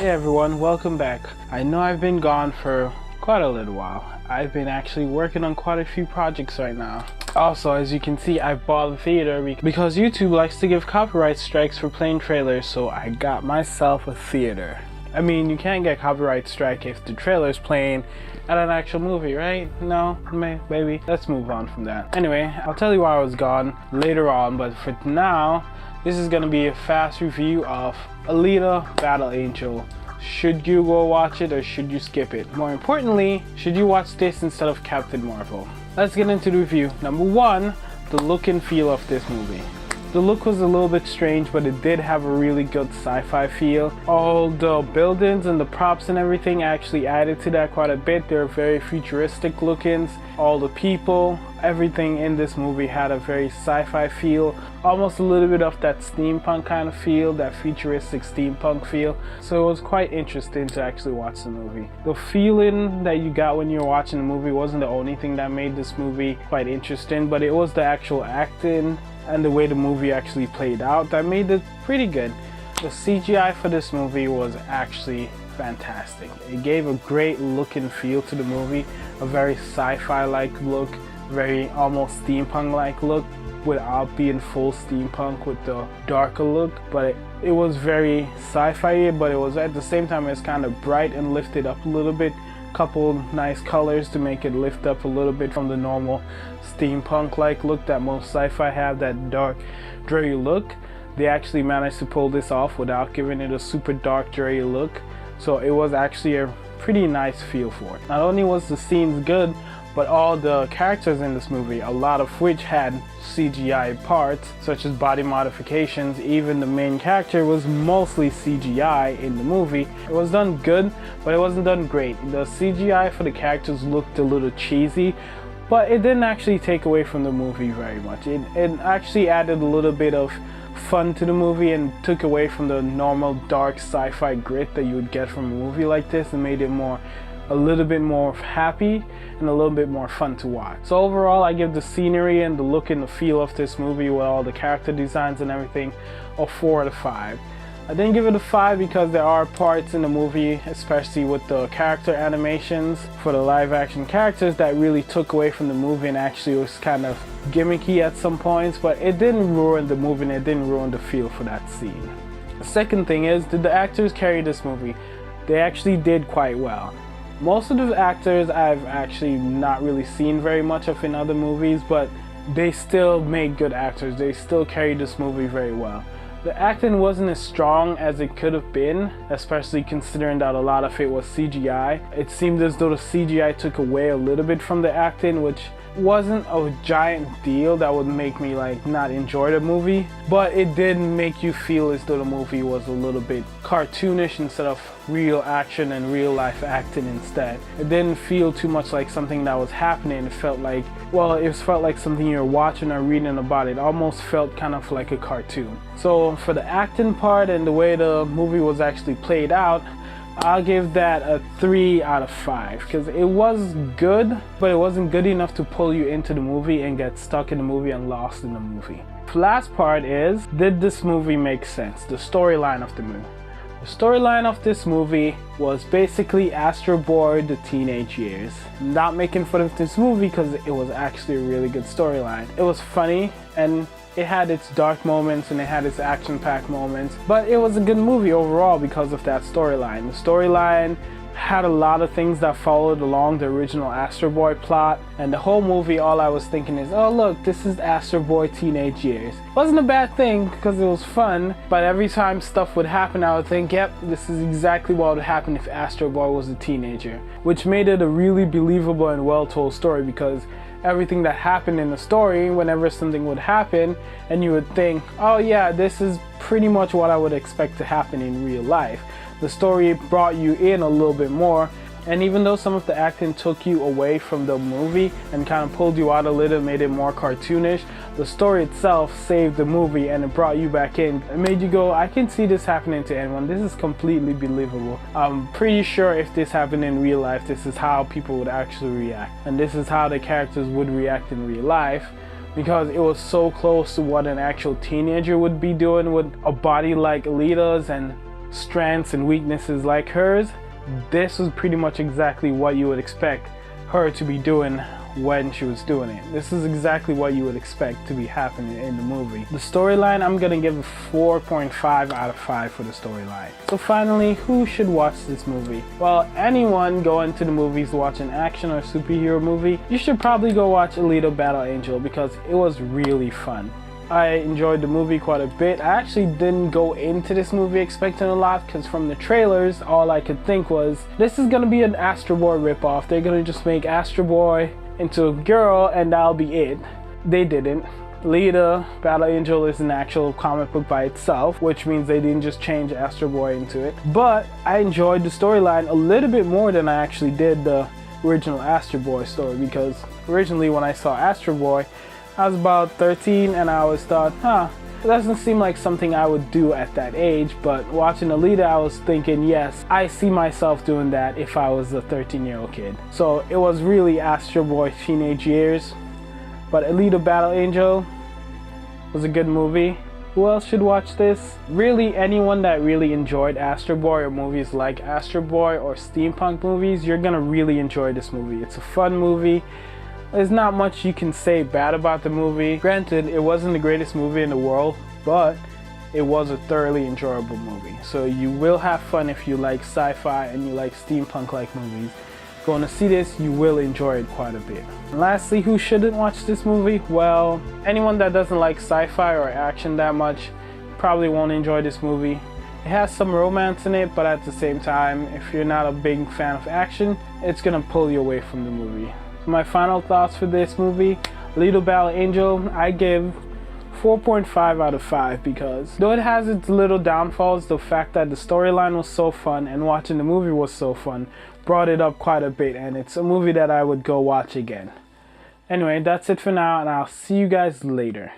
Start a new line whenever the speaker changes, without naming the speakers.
Hey everyone, welcome back. I know I've been gone for quite a little while. I've been actually working on quite a few projects right now. Also, as you can see, I've bought a theater because YouTube likes to give copyright strikes for playing trailers, so I got myself a theater. I mean, you can't get copyright strike if the trailer's playing at an actual movie, right? No, maybe. Let's move on from that. Anyway, I'll tell you why I was gone later on, but for now, this is gonna be a fast review of Alita Battel Angle. Should you go watch it or should you skip it? More importantly, should you watch this instead of Captain Marvel? Let's get into the review. Number one, the look and feel of this movie. The look was a little bit strange, but it did have a really good sci-fi feel. All the buildings and the props and everything actually added to that quite a bit. They're very futuristic lookings. All the people, everything in this movie had a very sci-fi feel, almost a little bit of that steampunk kind of feel, that futuristic steampunk feel. So it was quite interesting to actually watch the movie. The feeling that you got when you were watching the movie wasn't the only thing that made this movie quite interesting, but it was the actual acting and the way the movie actually played out that made it pretty good. The CGI for this movie was actually fantastic. It gave a great look and feel to the movie, a very sci-fi like look, very almost steampunk like look without being full steampunk with the darker look, but it was very sci-fi, but it was at the same time it's kind of bright and lifted up a little bit. Couple nice colors to make it lift up a little bit from the normal steampunk like look that most sci-fi have, that dark dreary look. They actually managed to pull this off without giving it a super dark dreary look, so it was actually a pretty nice feel for it. Not only was the scenes good, but all the characters in this movie, a lot of which had CGI parts, such as body modifications. Even the main character was mostly CGI in the movie. It was done good, but it wasn't done great. The CGI for the characters looked a little cheesy, but it didn't actually take away from the movie very much. It actually added a little bit of fun to the movie and took away from the normal dark sci-fi grit that you would get from a movie like this and made it a little bit more happy and a little bit more fun to watch. So overall, I give the scenery and the look and the feel of this movie with all the character designs and everything a 4 out of 5. I didn't give it a 5 because there are parts in the movie, especially with the character animations for the live action characters, that really took away from the movie and actually was kind of gimmicky at some points, but it didn't ruin the movie and it didn't ruin the feel for that scene. The second thing is, did the actors carry this movie? They actually did quite well. Most of the actors I've actually not really seen very much of in other movies, but they still made good actors. They still carried this movie very well. The acting wasn't as strong as it could have been, especially considering that a lot of it was CGI. It seemed as though the CGI took away a little bit from the acting, which wasn't a giant deal that would make me not enjoy the movie, but it did make you feel as though the movie was a little bit cartoonish instead of real action and real life acting instead. It didn't feel too much like something that was happening. It felt like, well, it felt like something you were watching or reading about. It almost felt kind of like a cartoon. So for the acting part and the way the movie was actually played out, I'll give that a 3 out of 5 because it was good, but it wasn't good enough to pull you into the movie and get stuck in the movie and lost in the movie. The last part is, did this movie make sense? The storyline of the movie. The storyline of this movie was basically Astro Boy, the teenage years. Not making fun of this movie because it was actually a really good storyline. It was funny and it had its dark moments and it had its action-packed moments, but it was a good movie overall because of that storyline. The storyline had a lot of things that followed along the original Astro Boy plot, and the whole movie, all I was thinking is, oh look, this is Astro Boy teenage years. Wasn't a bad thing because it was fun, but every time stuff would happen, I would think, yep, this is exactly what would happen if Astro Boy was a teenager, which made it a really believable and well-told story because everything that happened in the story, whenever something would happen, and you would think, oh yeah, this is pretty much what I would expect to happen in real life. The story brought you in a little bit more, and even though some of the acting took you away from the movie and kind of pulled you out a little, made it more cartoonish, the story itself saved the movie and it brought you back in. It made you go, I can see this happening to anyone. This is completely believable. I'm pretty sure if this happened in real life, this is how people would actually react. And this is how the characters would react in real life, because it was so close to what an actual teenager would be doing with a body like Alita's and strengths and weaknesses like hers, this was pretty much exactly what you would expect her to be doing when she was doing it. This is exactly what you would expect to be happening in the movie. The storyline, I'm gonna give a 4.5 out of 5 for the storyline. So finally, who should watch this movie? Well, anyone going to the movies to watch an action or superhero movie, you should probably go watch Alita Battle Angel because it was really fun. I enjoyed the movie quite a bit. I actually didn't go into this movie expecting a lot because from the trailers, all I could think was, this is gonna be an Astro Boy ripoff. They're gonna just make Astro Boy into a girl and that'll be it. They didn't. Alita Battle Angel is an actual comic book by itself, which means they didn't just change Astro Boy into it. But I enjoyed the storyline a little bit more than I actually did the original Astro Boy story, because originally when I saw Astro Boy, I was about 13 and I always thought, it doesn't seem like something I would do at that age, but watching Alita, I was thinking, yes, I see myself doing that if I was a 13-year-old kid. So it was really Astro Boy teenage years, but Alita Battle Angel was a good movie. Who else should watch this? Really, anyone that really enjoyed Astro Boy or movies like Astro Boy or steampunk movies, you're gonna really enjoy this movie. It's a fun movie. There's not much you can say bad about the movie. Granted, it wasn't the greatest movie in the world, but it was a thoroughly enjoyable movie. So you will have fun if you like sci-fi and you like steampunk-like movies. Going to see this, you will enjoy it quite a bit. And lastly, who shouldn't watch this movie? Well, anyone that doesn't like sci-fi or action that much probably won't enjoy this movie. It has some romance in it, but at the same time, if you're not a big fan of action, it's gonna pull you away from the movie. My final thoughts for this movie, Alita Battle Angel, I give 4.5 out of 5 because though it has its little downfalls, the fact that the storyline was so fun and watching the movie was so fun brought it up quite a bit, and it's a movie that I would go watch again. Anyway, that's it for now, and I'll see you guys later.